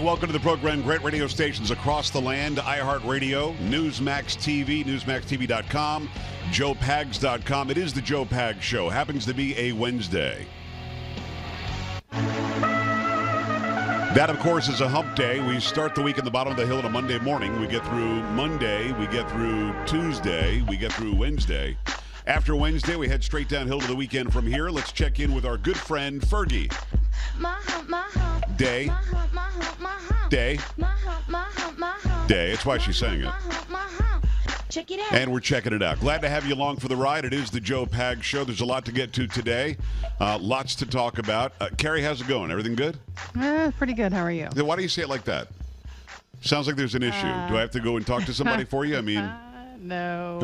welcome to the program. Great radio stations across the land. iHeartRadio, Newsmax TV, NewsmaxTV.com, JoePags.com. It is the Joe Pags Show. Happens to be a Wednesday. That, of course, is a hump day. We start the week in the bottom of the hill on a Monday morning. We get through Monday. We get through Tuesday. We get through Wednesday. After Wednesday, we head straight downhill to the weekend from here. Let's check in with our good friend, Fergie. Day. Day. Day. That's why she's saying it. Check it out. And we're checking it out. Glad to have you along for the ride. It is the Joe Pags Show. There's a lot to get to today. Lots to talk about. Carrie, how's it going? Everything good? Pretty good. How are you? Why do you say it like that? Sounds like there's an issue. Do I have to go and talk to somebody for you? I mean... No.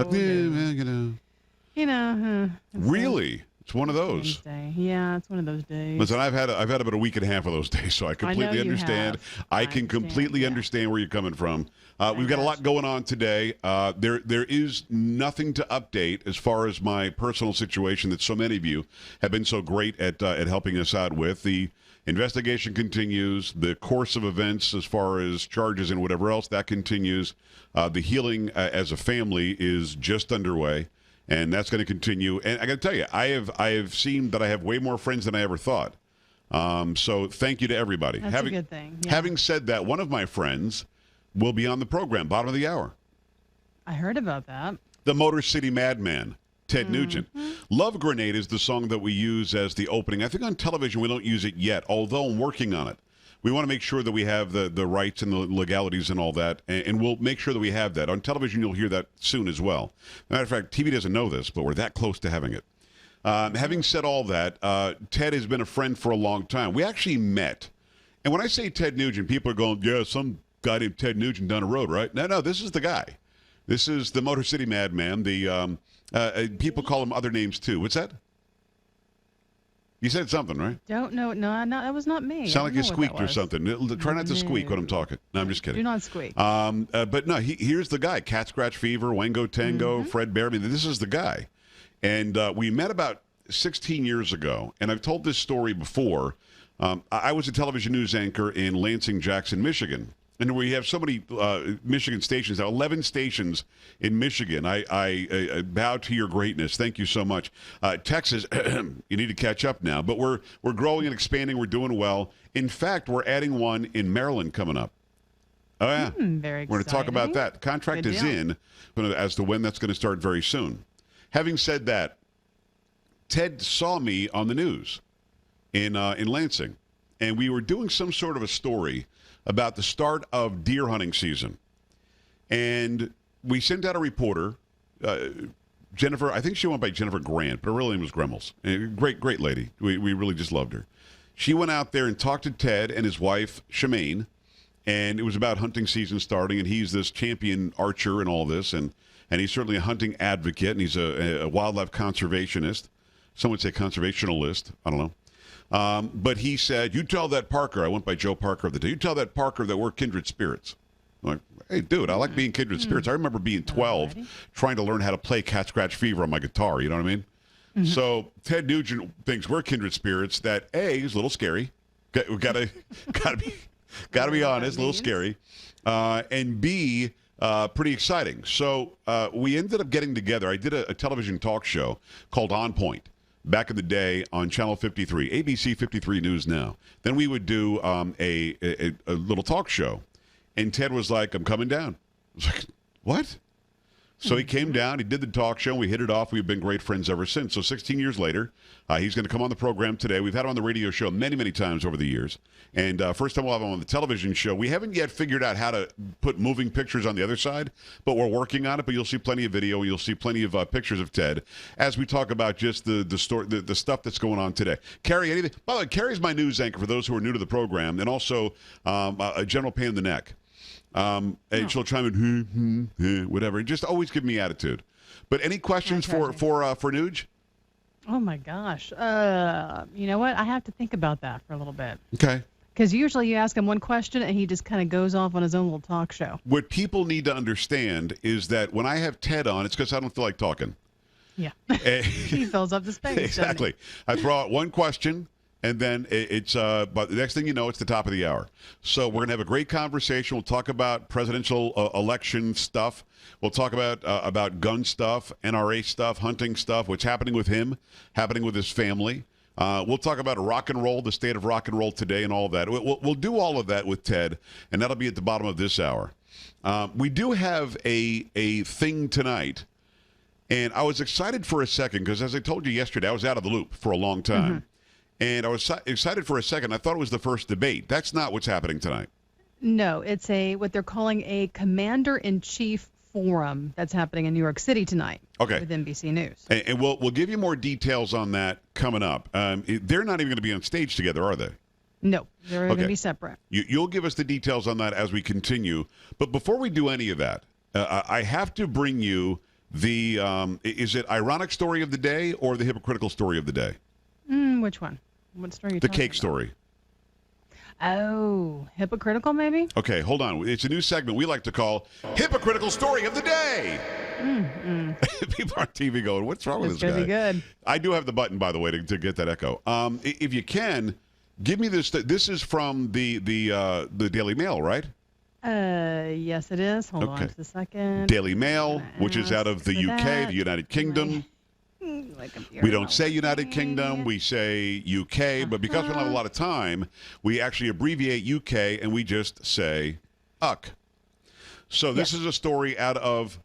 Really? It's one of those. Wednesday. Yeah, it's one of those days. Listen, I've had about a week and a half of those days, so I completely understand. I can completely understand where you're coming from. We've got a lot going on today. There is nothing to update as far as my personal situation that so many of you have been so great at helping us out with. The investigation continues. The course of events as far as charges and whatever else, that continues. The healing as a family is just underway. And that's going to continue. And I got to tell you, I have seen that I have way more friends than I ever thought. So thank you to everybody. That's a good thing. Yeah. Having said that, one of my friends will be on the program, bottom of the hour. I heard about that. The Motor City Madman, Ted Nugent. Love Grenade is the song that we use as the opening. I think on television we don't use it yet, although I'm working on it. We want to make sure that we have the rights and the legalities and all that, and we'll make sure that we have that. On television, you'll hear that soon as well. Matter of fact, TV doesn't know this, but we're that close to having it. Having said all that, Ted has been a friend for a long time. We actually met. And when I say Ted Nugent, people are going, yeah, some guy named Ted Nugent down the road, right? No, this is the guy. This is the Motor City Madman. People call him other names, too. What's that? You said something, right? Don't know. No, that was not me. Sound like you squeaked or something. Try not to squeak when I'm talking. No, I'm just kidding. Do not squeak. But no, here's the guy. Cat Scratch Fever, Wango Tango, Fred Bear. I mean, this is the guy. And we met about 16 years ago. And I've told this story before. I was a television news anchor in Lansing, Jackson, Michigan. And we have so many Michigan stations now, 11 stations in Michigan. I bow to your greatness. Thank you so much. Texas, you need to catch up now. But we're growing and expanding. We're doing well. In fact, we're adding one in Maryland coming up. Oh, yeah. Very exciting. We're going to talk about that. Contract is in as to when that's going to start very soon. Having said that, Ted saw me on the news in Lansing. And we were doing some sort of a story about the start of deer hunting season. And we sent out a reporter, Jennifer, I think she went by Jennifer Grant, but her real name was Gremmels. Great lady. We really just loved her. She went out there and talked to Ted and his wife, Shemaine, and it was about hunting season starting, and he's this champion archer and all this, and he's certainly a hunting advocate, and he's a wildlife conservationist. Some would say conservationalist. I don't know. But he said, you tell that Parker, I went by Joe Parker of the day, you tell that Parker that we're kindred spirits. I'm like, hey, dude, I like being kindred spirits. I remember being 12, trying to learn how to play Cat Scratch Fever on my guitar, you know what I mean? So Ted Nugent thinks we're kindred spirits that, A, is a little scary. We gotta be honest, a little scary. And B, pretty exciting. So we ended up getting together. I did a television talk show called On Point back in the day on Channel 53, ABC 53 News Now. Then we would do a little talk show. And Ted was like, I'm coming down. I was like, what? So he came down, he did the talk show, we hit it off. We've been great friends ever since. So 16 years later, he's going to come on the program today. We've had him on the radio show many, many times over the years. And first time we'll have him on the television show. We haven't yet figured out how to put moving pictures on the other side, but we're working on it. But you'll see plenty of video, and you'll see plenty of pictures of Ted as we talk about just the stuff that's going on today. Carrie, anything? By the way, Carrie's my news anchor for those who are new to the program, and also a general pain in the neck. And she'll chime in, whatever. Just always give me attitude. But any questions for Nuge? Oh my gosh. You know what? I have to think about that for a little bit. Okay. Because usually you ask him one question and he just kind of goes off on his own little talk show. What people need to understand is that when I have Ted on, it's because I don't feel like talking. Yeah. He fills up the space. Exactly. I throw out one question, And then but the next thing you know, it's the top of the hour. So we're going to have a great conversation. We'll talk about presidential election stuff. We'll talk about gun stuff, NRA stuff, hunting stuff, what's happening with him, happening with his family. We'll talk about rock and roll, the state of rock and roll today, and all of that. We'll do all of that with Ted, and that'll be at the bottom of this hour. We do have a thing tonight, and I was excited for a second because, as I told you yesterday, I was out of the loop for a long time. Mm-hmm. And I was excited for a second. I thought it was the first debate. That's not what's happening tonight. No, it's what they're calling a commander-in-chief forum that's happening in New York City tonight. Okay. With NBC News. And we'll give you more details on that coming up. They're not even going to be on stage together, are they? No, they're going to be separate. You'll give us the details on that as we continue. But before we do any of that, I have to bring you the, is it ironic story of the day or the hypocritical story of the day? Which one? What story are you The talking cake about? story. Oh, hypocritical maybe? Okay, hold on. It's a new segment we like to call Hypocritical Story of the Day. People on TV going, what's wrong with this guy? It's going to be good. I do have the button, by the way, to get that echo. If you can, give me this. This is from the Daily Mail, right? Yes, it is. Hold on just a second. Daily Mail, which is out of the UK, the United Kingdom. We don't say United Kingdom, we say UK, but because we don't have a lot of time, we actually abbreviate UK and we just say UK. So this is a story out of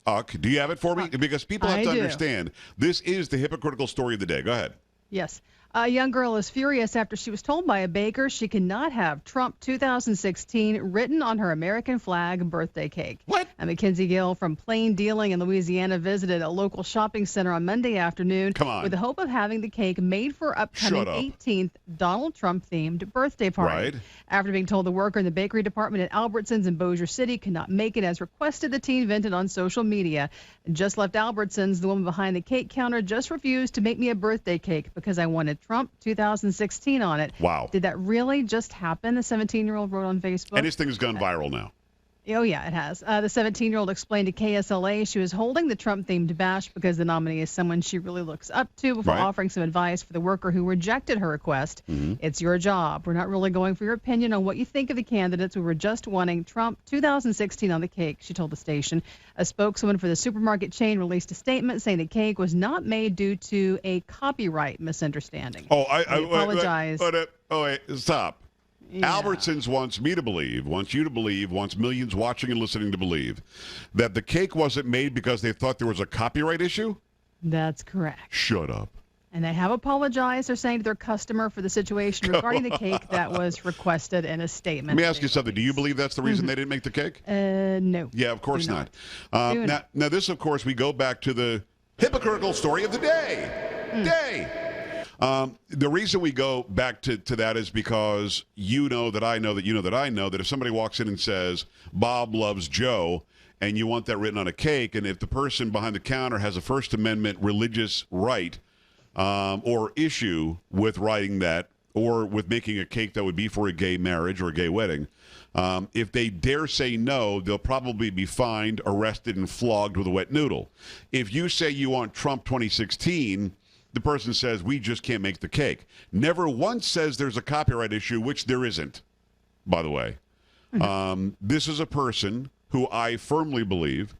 UK. Do you have it for me? Because people have to understand, this is the hypocritical story of the day. Go ahead. Yes. A young girl is furious after she was told by a baker she cannot have Trump 2016 written on her American flag birthday cake. What? And Mackenzie Gill from Plain Dealing in Louisiana visited a local shopping center on Monday afternoon with the hope of having the cake made for upcoming 18th Donald Trump-themed birthday party. Right. After being told the worker in the bakery department at Albertsons in Bossier City could not make it as requested, the teen vented on social media. Just left Albertsons, the woman behind the cake counter just refused to make me a birthday cake because I wanted Trump 2016 on it. Wow. Did that really just happen? The 17-year-old wrote on Facebook. And this thing has gone viral now. Oh, yeah, it has. The 17-year-old explained to KSLA she was holding the Trump-themed bash because the nominee is someone she really looks up to before offering some advice for the worker who rejected her request. It's your job. We're not really going for your opinion on what you think of the candidates. We were just wanting Trump 2016 on the cake, she told the station. A spokeswoman for the supermarket chain released a statement saying the cake was not made due to a copyright misunderstanding. Oh, I apologize. Wait, stop. Yeah. Albertsons wants you to believe, wants millions watching and listening to believe that the cake wasn't made because they thought there was a copyright issue? That's correct. Shut up. And they have apologized, they're saying, to their customer for the situation regarding the cake that was requested in a statement. Let me ask you something. Do you believe that's the reason they didn't make the cake? No. Yeah, of course not. Now, this, of course, we go back to the hypocritical story of the day. The reason we go back to that is because you know that I know that you know that I know that if somebody walks in and says, Bob loves Joe, and you want that written on a cake, and if the person behind the counter has a First Amendment religious right or issue with writing that or with making a cake that would be for a gay marriage or a gay wedding, if they dare say no, they'll probably be fined, arrested, and flogged with a wet noodle. If you say you want Trump 2016, the person says, we just can't make the cake. Never once says there's a copyright issue, which there isn't, by the way. This is a person who I firmly believe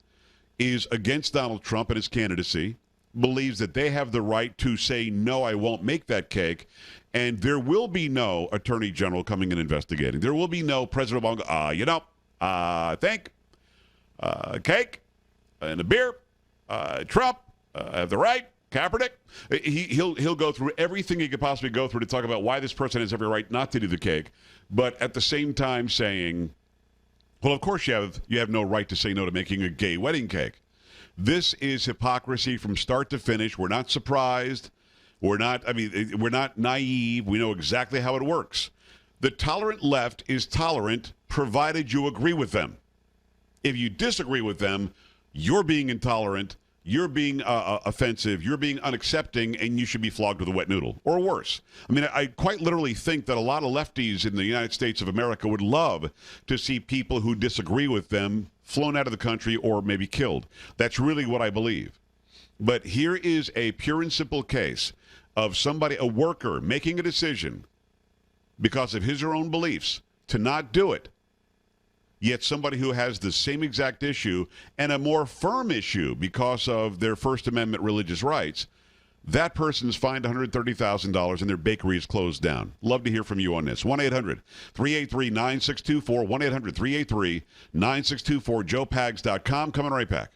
is against Donald Trump and his candidacy, believes that they have the right to say, no, I won't make that cake, and there will be no attorney general coming and investigating. There will be no President Obama, I think cake and a beer, Trump, have the right. Kaepernick, he'll go through everything he could possibly go through to talk about why this person has every right not to do the cake, but at the same time saying, well, of course you have no right to say no to making a gay wedding cake. This is hypocrisy from start to finish. We're not surprised. We're not naive. We know exactly how it works. The tolerant left is tolerant provided you agree with them. If you disagree with them, you're being intolerant. You're being offensive, you're being unaccepting, and you should be flogged with a wet noodle, or worse. I mean, I quite literally think that a lot of lefties in the United States of America would love to see people who disagree with them flown out of the country or maybe killed. That's really what I believe. But here is a pure and simple case of somebody, a worker, making a decision because of his or her own beliefs to not do it, yet somebody who has the same exact issue and a more firm issue because of their First Amendment religious rights, that person is fined $130,000 and their bakery is closed down. Love to hear from you on this. 1-800-383-9624, 1-800-383-9624, joepags.com. Coming right back.